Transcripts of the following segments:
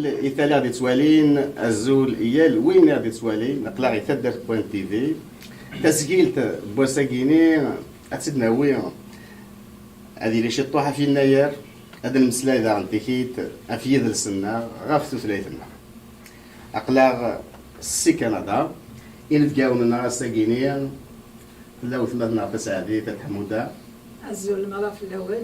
الزول إثالا غادي توالين الزول إيال وين غادي توالين نقلا يثدر بوان تي في تسجيلت بوساكيني أتدناوي هذه لي شي طوحة في النيار هذا المسلا إذا غنتيكيت أفيد السنة غافتو ثلاثنا أقلا سي كندا إلفقاو من ساكيني لا وثمتنا تسعدي تحمودة الزول مرة في الأول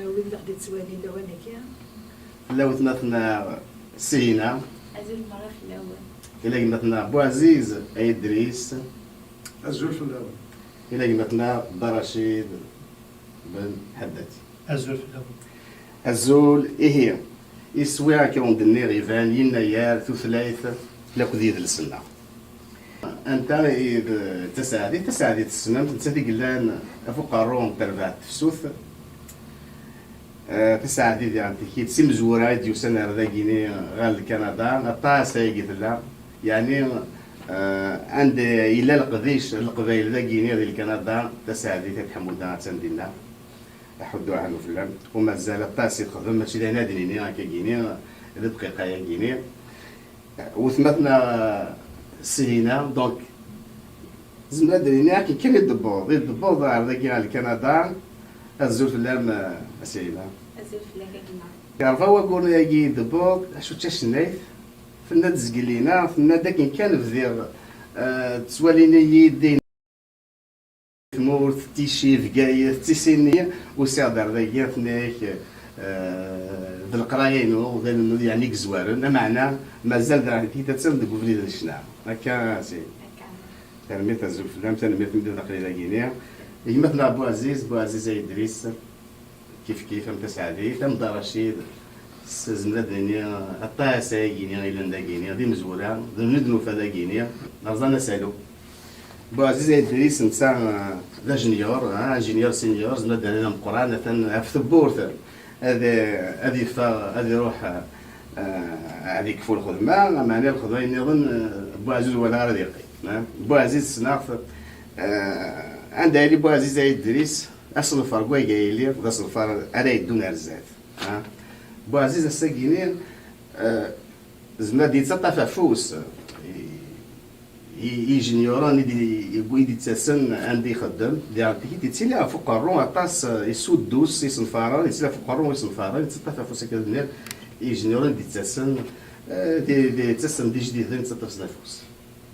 وين غادي تسوالي الأول هكا لا وثمتنا سينا أزول مرة في الأول إلا قلنا بوعزيز إدريس الزول في الأول إلا قلنا برشيد بن حداتي الزول في الأول الزول إيه يسوي كون دني ريفان يناير ثلاث لقديد السنة أنت تسعدي السنة تنسى قلان فوق الروم تربع تفسوث تسعدي ديال كي تسيم زورا ديوسنا رذاكيني غال كندا الطاس هيك لا يعني عند إلا القضيش القبائل ذاكيني ديال كندا تسعدي تحمودها تندينا حدوا عنه في اللعب وما زال الطاس يخدم ماشي لا نادنيني هكا كيني دقيقة كيني وثمتنا سينا دونك زعما دريني هكا كان يدبور ظاهر ذاك على كندا الزول في اللعب سينا أزول في الأول كان هو كون يجي دبور شو تشنيت في الناد زقلينا في الناد كان في تسواليني يدين مورث تيشي فكاية تيسينية وسادر ذاك ثناك ذا القرايين يعني كزوارن معنا مازال ذا كي تتسند قبل الشنا هكا سي تنميت الزول فلان تنميت مدينة قليلة كينيا مثلا بو عزيز إدريس كيف أنت سعدي تم دار رشيد زملا دنيا الطاسة كينيا إلا ندا كينيا دي مزورة ندنو فدا كينيا نرزانا سالو بو عزيز إدريس نتا ذا جونيور انجينيور سينيور زملا دنيا مقران في ثبورت هذه يروح هذيك فول الخدمة معناها الخدمة ينظن بو عزيز ولا غير يقي بو عزيز سناخ عندها لي بو عزيز إدريس أصل الفرق قايل لي أصل الفرق أنا يدون رزات بو عزيز الساكينين زعما دي تطافع فوس يجنيوران يدي تسن عندي يخدم ديال كي تيتسيلا فوق الرون عطاس يسود دوس يصنفارا يتسيلا فوق الرون يصنفارا يتطافع فوس هكا ديال يجنيوران دي تسن دي تسن دي جديد تطافع فوس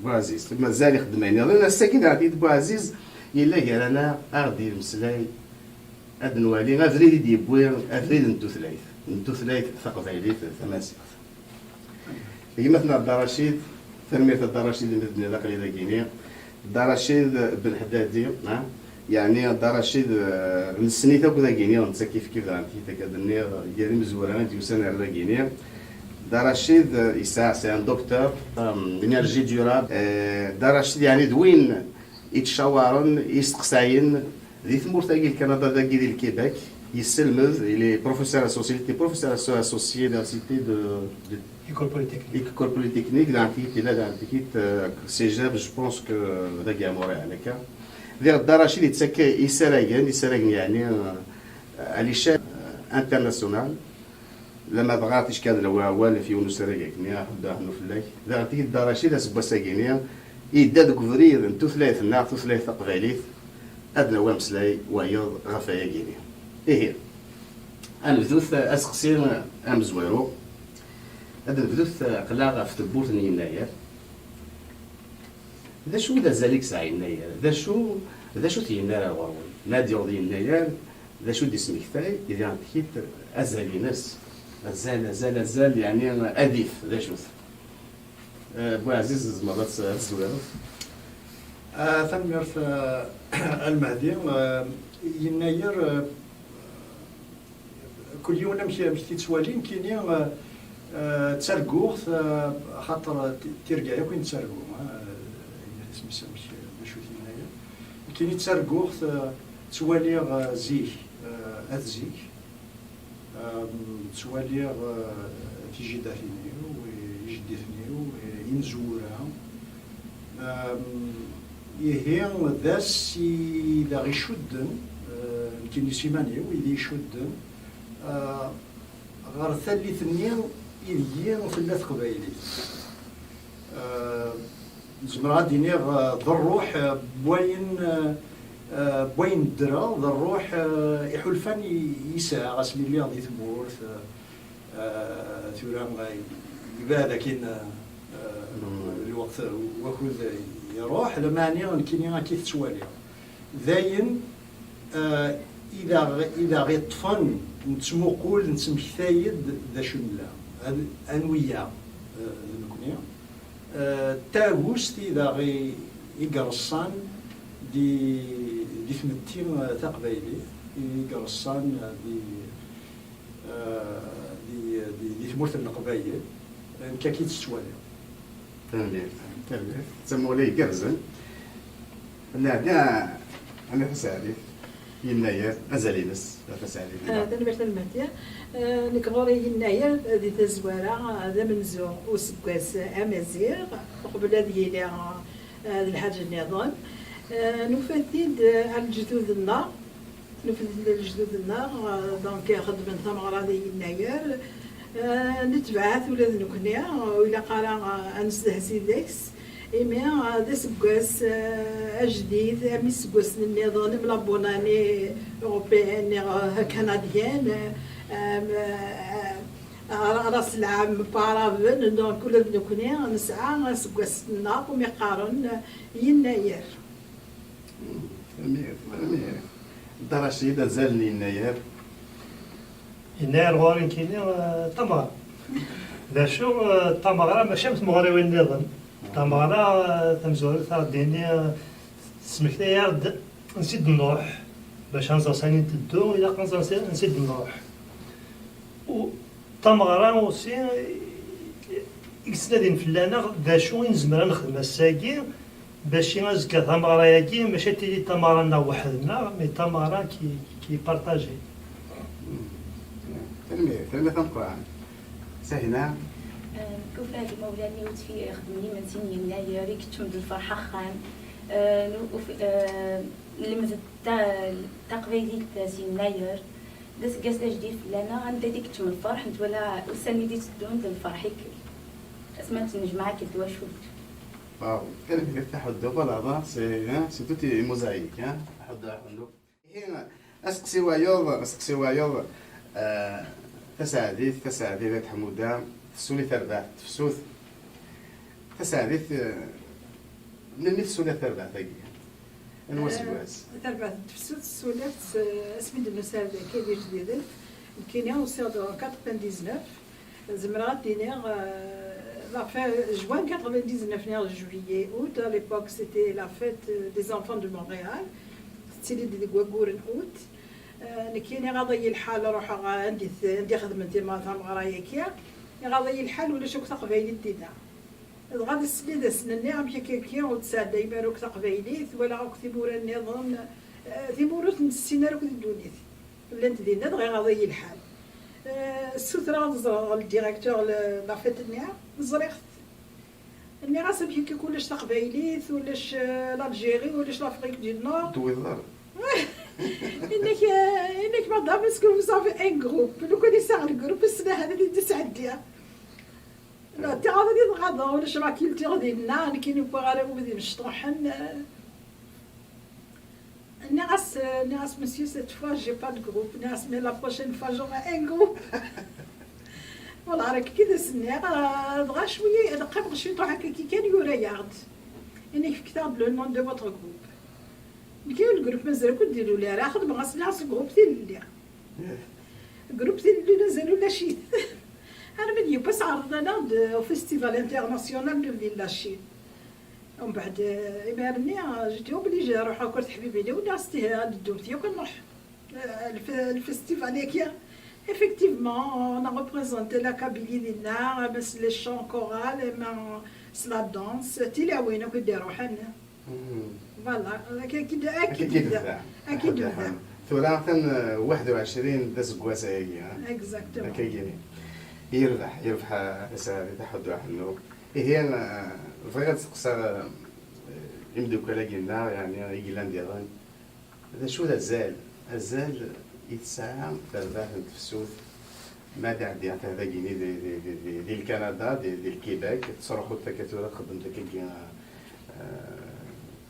بو عزيز مازال يخدم يعني انا الساكن عندي بو عزيز إلا قال أنا أغدي المسلاي هاد نوالي أفريد يبوي أفريد نتو ثلاث ثقافيلي ثماسية هي مثلا الدراشيد تنمية الدراشيد اللي مبني ذاك اللي كينيا الدراشيد بن حدادي يعني الدراشيد من السنين تاكو ذا كينيا ونسى كيف غانتي تاكادني ديالي مزوران ديوسان على كينيا دراشيد يساع سي ان دكتور انرجي ديوراب دراشيد يعني دوين يتشاورن يستقساين ذي ثمورت هاكي كندا ذاكي ديال الكيباك يسلمذ إلي بروفيسور اسوسيي لاسيتي دو إيكول بوليتكنيك دانتيكيت سيجاب جو بونس كو ذاكي موريال هكا ذي الدراشيد يسراقن يعني على شان انترناسيونال لما بغاتش كان الواوال في يونس راكني حدا حنو فلاك ذا الدراشيد اسبا ساكينيا يدا دوك فريد نتو ثلاث ناعتو ثلاثة قباليت أدنى وامسلاي ويض غفايا كيني إيه أنا بدوث أسقسي أم زويرو هذا بدوث قلاغ في تبورت يناير ذا شو ذا زاليك ساعة يناير ذا شو تيناير غروي نادي غضي يناير ذا شو دي سميكتاي إذا كيت أزالي ناس أزال يعني أديف ذا شو بو عزيز زمرات الزويرو تنمير في المهدي يناير كل يوم نمشي باش تتسوالين كاينين تسرقوخ خاطر تيرقايا كاين تسرقو اسمي باش يناير كاين تسرقوخ تسوالي زيك أتزيك تسوالي تيجي دافيني ويجدفني وينزورها يهين ذاس إذا غيشدن كاين سيمانيو إذا يشدن غير ثالث نيان إذ وفي الثلاث قبايلي زمر غادي نيغ ذا الروح بوين الدرا ذا الروح يحلفان يسعى غاسمي اللي غادي تمورث ثورا يبدا كاين الوقت وكل يروح لماني كاين كيف تسوالي ذاين اذا غيطفن نتمقول نتمكثايد ذا شمله انويه نكونيا تاغوست اذا غي يقرصان دي ثمتين تقبايلي يقرصان دي ثمورث القبايل كاكيت تسوالي تمام تسموا لي كرزن لا أنا فسالي يناير أزالينس فسالي هذا نبرت المهدية نكبر يناير هذه تزوارة هذا منزو وسكاس أمازيغ قبل هذه إلى الحاج النظام نفدد الجدود النار نفدد الجدود النار دونك خدمة ثمرة هذه يناير نتبعث ولاد نكنيا وإلا قرا أنستهزي ديكس إيمي هذا سكاس جديد أمي سكاس النظام بلابوناني أوروبيان كنديان راس العام بارافن دونك ولاد نكنيا نسعى سكاس النار ومقارن يناير الدرشيد زالني يناير يناير غورين كيني تمغرا ذا شو تمغرا ماشي مغري وين نظن تمغرا تمزور ثار ديني سمكتا يارد نسيد نروح باش نزر سانين تدو إلا قنزر نسيد نروح و تمغرا وسي إكسنادين فلانا ذا شو نزمر نخدم الساقي باش ينزكا تمغرا ياكي ماشي تيجي تمغرا وحدنا مي تمغرا كي بارطاجي تلميذ القرآن سهنا كوف هذه مولاني وتفي خدمني من سنين يناير كنت من الفرحة خان لمز تقبيلي سين يناير داس قاس جديد فلانا عندي ديك كنت من الفرح انت ولا وسني دي تدون الفرحك اسمعت نجمعك الدوا شفت واو كان تحد ولا سي توتي موزايك ها حد هنا اسقسي ويوض تساعديث ذات حمودة تسولي ثربات تفسوث تساعديث من تسولي ثربات تاقي أنا واسواس ثربات تفسوث سولات اسمي المسار كيدي جديد كينيا وصير 99 زمرات دينير la fin juin 99 juillet août à l'époque c'était la fête des enfants de Montréal c'était des Guagouren août كاين غاضي الحال روح عندي خدمتي ما تمغرايا كيا غاضي الحال ولا شوك تقبايلي دينا غادي السنيد سنني عم كيكيا وتساعد دايما روك تقبايلي ولا روك تيبور النظام تيبورت نسينا روك الدونيت ولا انت دينا دغيا غاضي الحال السوترا نزرع الديريكتور لا فيت نيا زريخت اني غاسب كي كلش تقبايلي ولاش لالجيري ولاش لافريك دي نور تويضر انك ما دامسكم صافي ان جروب لو كان يساع الجروب السنه هذه اللي تسعديها لا تي غادي نغاضا ولا شراكيل تي غادي لنا كاين بوغاري وبدي نشطحن ناس مسيو سيت فوا جي با دو جروب ناس مي لا بروشين فوا جوغا ان جروب والله راك كي دسني بغا شويه دقيق شويه طرح كي كان يوريارد انك في كتاب لو نون دو فوتر جروب كاين الجروب مازال كون ديروا لي راه خدمه غاسلي الجروب تيلي الجروب تيلي مازالو لا شي انا من يبس عرضنا فيستيفال انترناسيونال دو فيلا شين ومن بعد يبانني جيت اوبليجي نروح كرت حبيبي لي وناس دومتي وكنروح الفيستيفال ياك effectivement on a représenté la Kabylie ديالنا بس لي شون كورال ما سلا دانس تيلاوينا كيديروا حنا فوالا اكيد ثلاثا 21 داس كواسايا اكزاكتومون كايني يربح اسا تحدوا حنو هي فغاد تقصر يمدو كلا قلنا يعني يقلان ديالان هذا شو الزال يتساعى في الباح الفسوس ما عندي حتى هذا كيني ديال كندا ديال الكيباك تصرخوا حتى كتورا تخدم حتى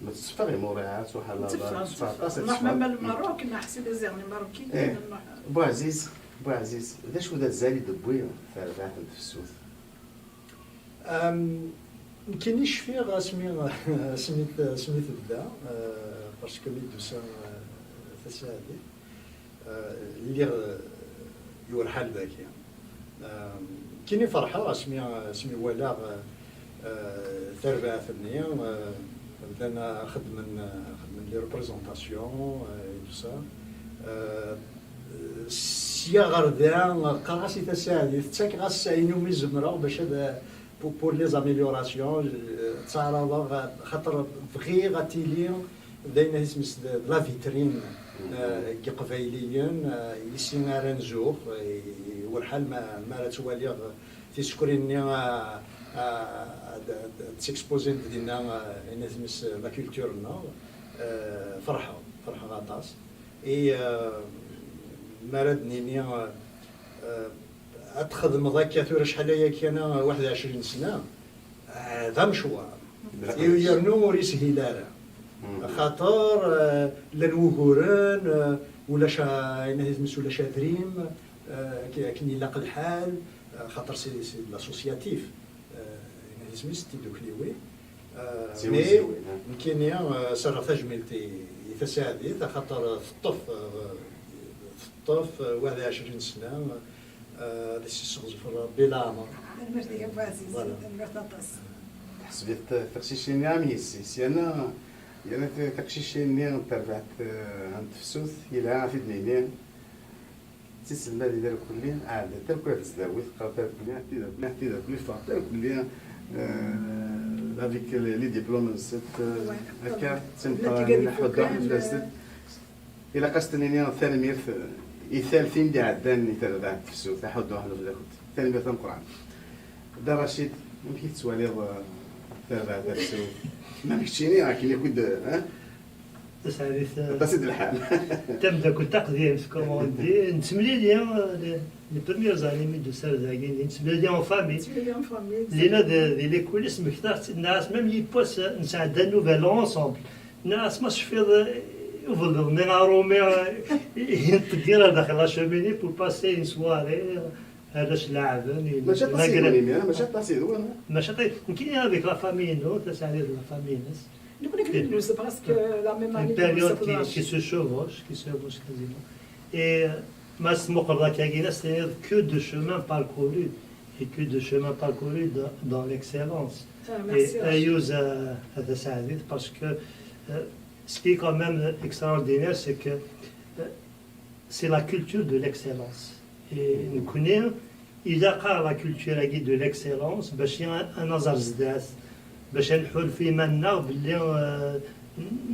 ما تصفى موراها سبحان الله نحن من الماروك نحسب زين الماروكي بو عزيز هذا شو ذا الزالي دبوي ثلاثة في السوث مكاينش فيه سميت بدا باسكو مي دوسا تساعدي اللي يورحل ذاك كاينين فرحه سمي ولا تربع ثنيه بدانا خدم لي ريبريزونطاسيون دوسا سيا غردان قراسي تساعدي تاك غاس ينومي الزمره باش هذا بور لي زاميليوراسيون تعرض خاطر بغي غاتيلي بدينا اسم لا فيترين كي قبايليين يسينا رنزوخ والحال ما توالي تيسكريني تيكسبوزين ديالنا نسمس لا كولتورنا فرحه غطاس اي مردني اتخدم ذاك ثور شحال هيك انا 21 سنه هذا مشوار يرنو يسهل لا خاطر لنوغورن ولا نهزمس ولا شادريم كني لاق الحال خاطر سي لاسوسياتيف نهزمس تيدوكليوي مي كاين صرا تجميلتي تساعدي خاطر في الطف 21 سنه لسي صغر بلا عمر المرتي ابو عزيز المرتطس حسبت تقشيشين عميسي سيانا يعني تقشيشين تربعت عند فسوث إلى عافية نينين تسلم هذه دار كلين عادة تركوا تزداوي قرطات كلين تيدا كلين فاطر كلين avec les diplômes هكا تنبقى نحفظ واحد الأسد إلى قصدني ثاني ميرث الثالثين دي عدان يتردع في السوق تحد واحد في الأخت ثاني ميرث القرآن دا رشيد يمكن تسوالي تردع في السوق ما بكتشيني راكي كنت ها تسد الحال تبدا كنت تقديم كومون دي نتملي لي بريمير زاني دو سرداغين نتملي لي اون فامي لينا دي لي كوليس مختار الناس ميم يبوس نساعد نوفيل اونسومبل الناس ما شفيض يفضل نغارومي ينطقينا داخل لا شوميني بور باسي اون سواري هذاش لاعبين ماشي طاسي ماشي طاسي ماشي طاسي كاين هذيك لا فامي نو تسالي لا فامي ناس Nous connaissons parce que la même année. Une période qui se chevauche quasiment. Et Mas Mokhorda Kagina, c'est que de chemin parcouru et que de chemin parcouru dans l'excellence. Et Ayouz a décidé parce que ce qui est quand même extraordinaire, c'est que c'est la culture de l'excellence. Et nous connaissons, il y a la culture de l'excellence, il y a un azar باش نحول في منا باللي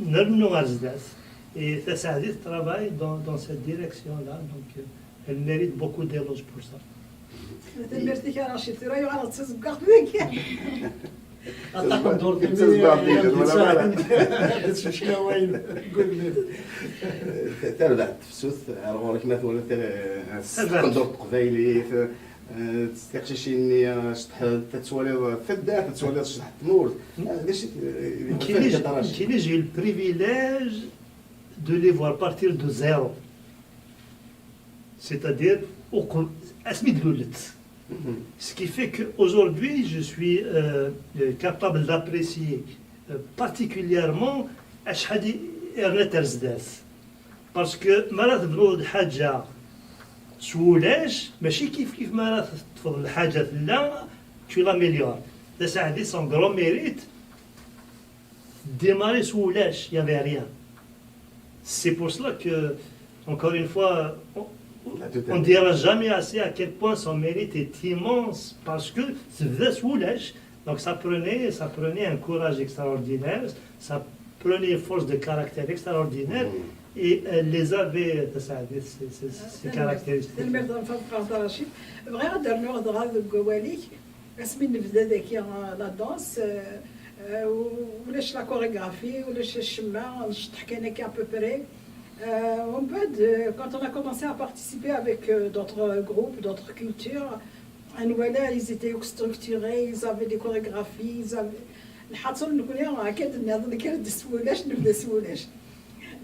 نرنو غزدات et تساعدي travaille dans cette direction là donc elle mérite beaucoup d'éloges pour ça. تمرتي كان رشيد رايو على تسبق ذيك اعتقد دور ديال شنو وين قول لي تردع في سوث غورك مثلا دور قبايلي تستقشيني شطح تتسوالي فدا تتسوالي شطح تمور j'ai le privilège de les voir partir de zéro, c'est-à-dire ce qui fait qu'aujourd'hui je suis capable d'apprécier particulièrement أشحال إرنت أرزداس parce que مرات بنوض حاجة سولاش ماشي كيف ما تفضل الحاجه لا tu l'améliores. Ça a son grand mérite. Démarrer soulages, il n'y avait rien. C'est pour cela que, encore une fois, on ne dira jamais assez à quel point son mérite est immense, parce que c'est soulage. Donc ça prenait un courage extraordinaire, ça prenait une force de caractère extraordinaire. Et elle les avait, ces caractéristiques. la danse, ولاش لا كوريغرافي ولاش الشماع نشطح كان هكا ابو بري Quand on a commencé à participer avec d'autres groupes, d'autres cultures, ils étaient structurés, ils avaient des chorégraphies, ils avaient...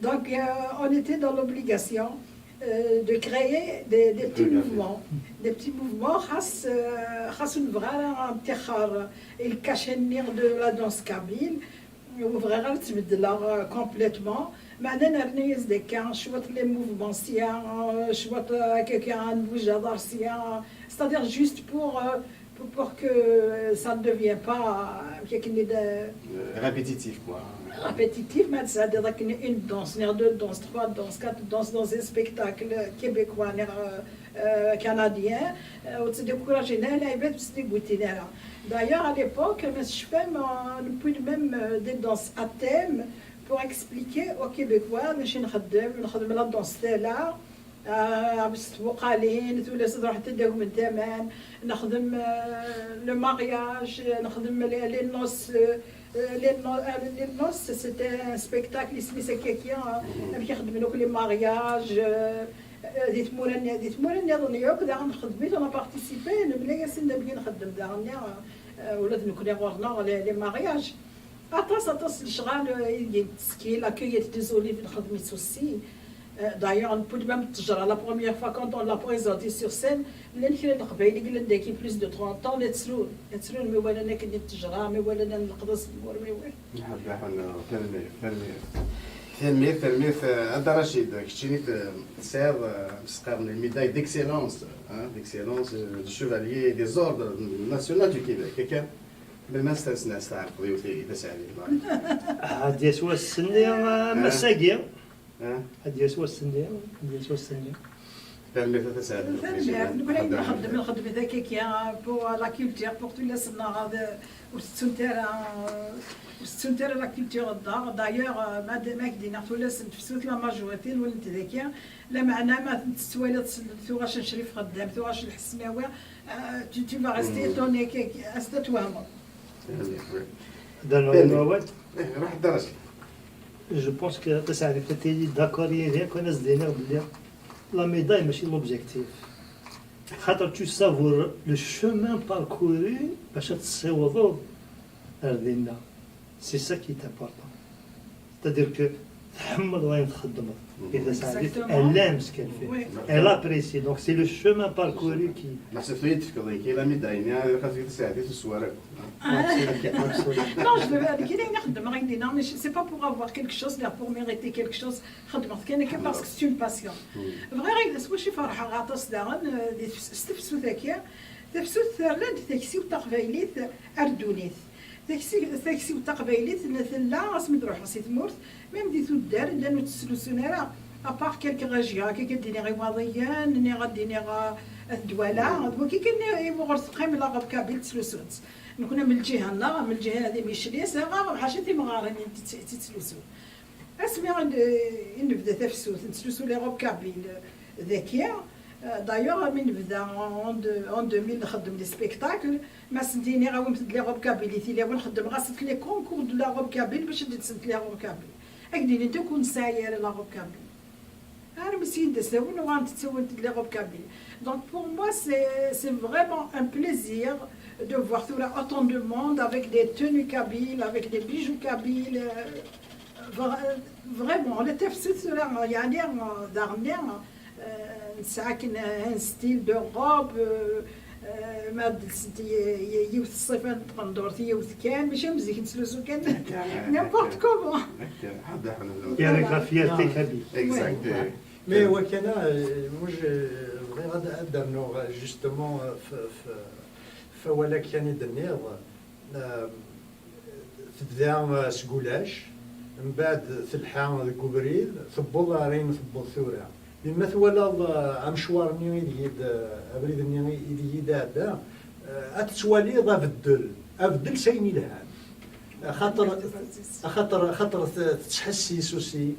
Donc on était dans l'obligation de créer des petits mouvements. Des petits mouvements خاص نبغى نتخر الكاشنير de la danse kabyle وبغى تبدلها complètement. معنا نرنيز ديكا شوط لي موفمونسيا شوط هكاك نبوجها ضرسيا c'est-à-dire juste pour que ça ne devienne pas répétitif quoi. Répétitif, mais c'est-à-dire une danse, deux danses, trois danses, quatre danses dans un spectacle québécois, canadien, où se décourager D'ailleurs, à l'époque, je fais même des danses à thème pour expliquer aux Québécois, la danse là. وقالين تولي تروح تداو من الثمن نخدم لو مارياج نخدم لي نوس لي نوس سيتي ان سبيكتاكل اسمه سكاكيا كيخدم لك لي مارياج ديت مورانيا ظنيا كدا نخدميت انا بارتيسيبي ملي سنا بلي نخدم دارنيا ولاد نكون غورنا لي مارياج اطاس الشغال سكي لاكيت ديزولي نخدميت aussi. D'ailleurs, on peut même la première fois quand on l'a présenté sur scène, il y a plus de 30 ans, mais voilà, هذا رشيد كتشيني تساعد مسقى من الميداي ديكسيلونس ديكسيلونس دو شوفاليي دي زوردر ناسيونال دو كيبيك كان بالما استاذ تعرف ضيوفي تساعد هادي يسوى السنية مساقية هادي يسوى السنية Permet de ça. نخدم ذاك pour la culture pour tous les سنة وستنتر لا كولتور الدار دايوغ ما كدينا تولس نفسوت لا ماجوريتي ولنت ذاكيا لا معنى ما تسوالي ثوغاش نشريف خدام ثوغاش الحسناوي tu vas rester étonné استتوهم راح الدرجة جو بونس كو تسعد فتي داكور يا كنا زدينا بلي لا ميداي ماشي لوبجيكتيف خاطر تو سافور لو شومان باركوري باش تصيوضوا هذينا سي سا كي تامبورطون c'est-à-dire que تحمل وين تخدم اذا ساعدت لامس كان فيه elle apprécie donc c'est le chemin parcouru qui نحسب في كذا لا ميداي يعني خاصك تساعدي في السوارق Non, je veux dire, c'est pas pour avoir quelque chose, là, pour mériter quelque chose, parce que c'est une passion. Vraiment, ce que je fais, c'est que je suis تاكسي وتقبيليت اردونيت تاكسي وتقبيليت لا اسمي تروح سي تمورت ميم دي تودار لانه تسلسونيرا ابار كيلك غاجيا كي كديني غي واضيان ني غاديني غا الدواله كي كان يمغرس قيم لا غاب كابيل تسلسونت نكون من الجهه لا من الجهه هذه ميشليس غا حاجتي مغارين تتسلسو اسمي نبدا تفسوت نتسلسو لي غاب كابيل ذكيه دايوغ من بدا اون 2000 نخدم لي سبيكتاكل ما سنتيني غاومت لي غوب كابيليتي لي نخدم غاسيت لي كونكور دو لا غوب كابيل باش ندسنت لي غوب كابيل هكديني انت كون ساير لا غوب كابيل انا مسين دساون وغنتسوون لي غوب كابيل دونك بور موا سي فريمون ان بليزير de voir autant de monde avec des tenues kabyles, avec des bijoux kabyles. Vraiment, le tefsut يعني دارنا ساكن ان ستيل دو غوب ما يوث الصيفان تقندور يوث كان ماشي مزيك نسلوسو كان نيمبورت كومون يعني غافياتي كبير اكزاكت مي هو كان واش غير درنو جوستومون فوالا كان دنيض تبدا سكولاش من بعد تلحى الكوبريل ثبوض رين ثبوض ثوره بما ثوالا امشوار ني يديد ابريد ني يديد هذا اتسوالي افدل سيني لهان خاطر تحسيس وسي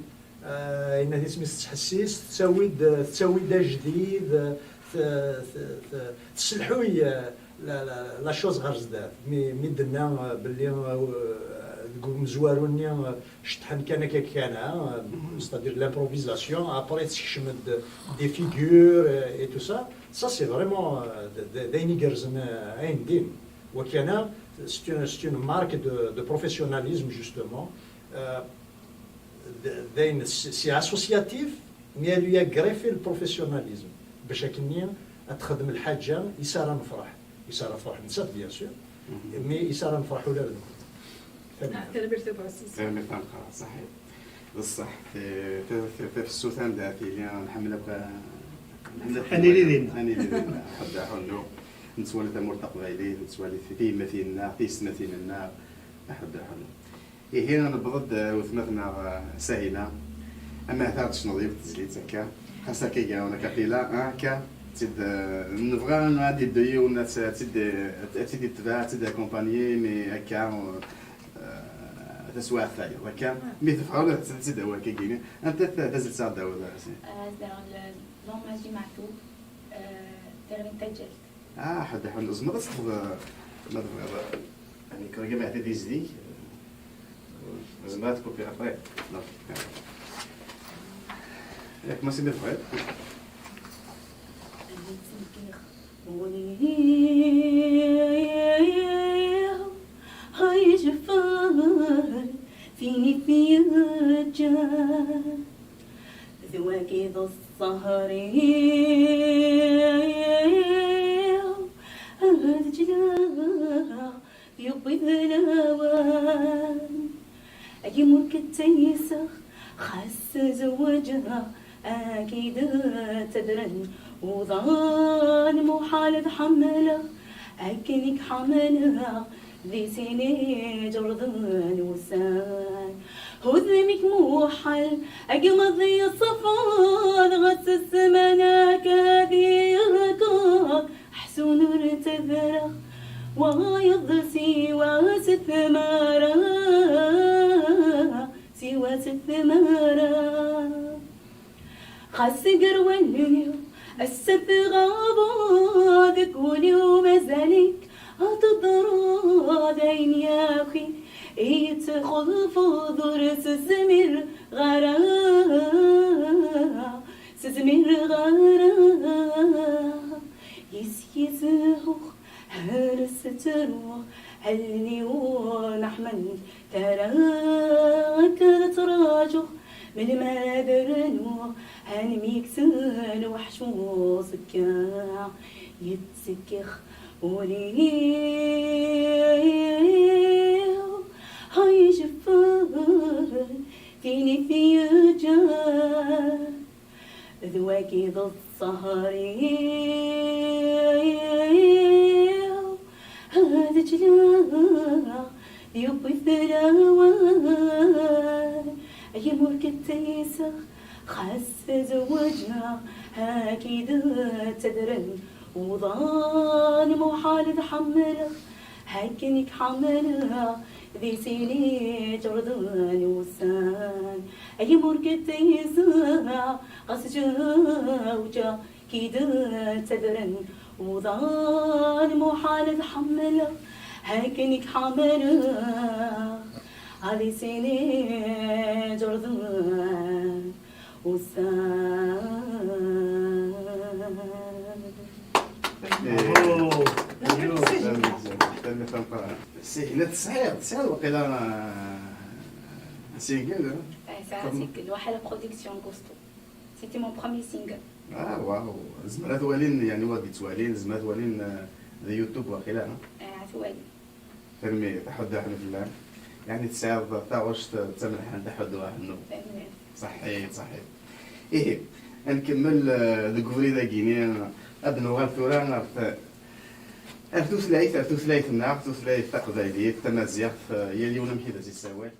ان هذه سميت تحسيس تساوي دا جديد تسلحوي لا شوز غير زداد مي درنا باللي مزواروني شطحن كان كان c'est-à-dire l'improvisation après تكشم des figures et tout ça c'est vraiment داين يقرزن عين دين وكان c'est une marque de professionnalisme justement داين c'est associatif mais lui a greffé le professionnalisme باش هكني تخدم الحاجه يسار نفرح نسات بيان سور مي يسار نفرح ولا لا تربية باسيس تربية تنقرا صحيح بصح في السوثان دا في اللي نحمل بقى أني ليدين حدا حلو نتسوالي تمور تقبايلي نتسوالي في مثيلنا في سمثيلنا حدا حلو إيه هنا نبضد وثمتنا سهلة أما ثارتش نظيف تزليت هكا خاصة كي جاونا كفيلا هكا تد نبغى نادي الدوي والناس تدي تبع تدي كومبانيي مي هكا تسوى الثاني هكا مي تفعل تزيد هو كي كيني انت تزيد ساعه داو لون ماجي معتوب تغني تجلت حد حل زعما تصحب ما يعني كان جمع تدي زدي زعما تكوبي ابري ياك ما سيدي فغير هاي جفار فيني في الجار ذواكي ذو السهر أرجلا يبي ذلاوان أجي ملك التيسخ خاس زوجها أكيد تدرن وظان محال بحمله أكنك حملها ذي سنة جرذان وسان هذمك موحل أقمضي الصفاد غس السمناك هذه ركاك حسون ارتذرخ ويض سوى ستمارا سوى ستمارا خاس قروانيو السف غابا ذكولي ومزالك أتضرى دين يا أخي يتخذ فضر سزمير غرا سزمير غرا يسيزهوخ هرس تروح هلني ونحمل تراك تراجه من ما درنو هنميك سن وحشو سكا يتسكخ وليه هاي جفار فيني في جار ذواكي ضد هذا جلا يبي الثلاوان أي ملك التيسخ خاس زوجها أكيد تدرن وظان محال تحمله هكنك حملها ذي سيني جردان وسان أي مركة تيسا قص جوجا كيدا تدرن وظان محال تحمله هكنك حملها هذي سيني جردان وسان سهلة تصعيد وقيلا سينجل C'est un single, واحد برودكسيون كوستو. C'était mon premier single. واو زمرات والين يعني وادي توالين زمرات والين ذا يوتيوب وقيلا عتوالي. فهمي تحدى احنا في الله يعني تساعد تاوش تسمح عند تحدى واحد صحيح ايه نكمل ديكوفري ذا كينيا ابنو غالثورا نعرف أفتو ثلاث النار أفتو ثلاث تقبايلية تمازيغ يلي ونمحي ذا زي السوال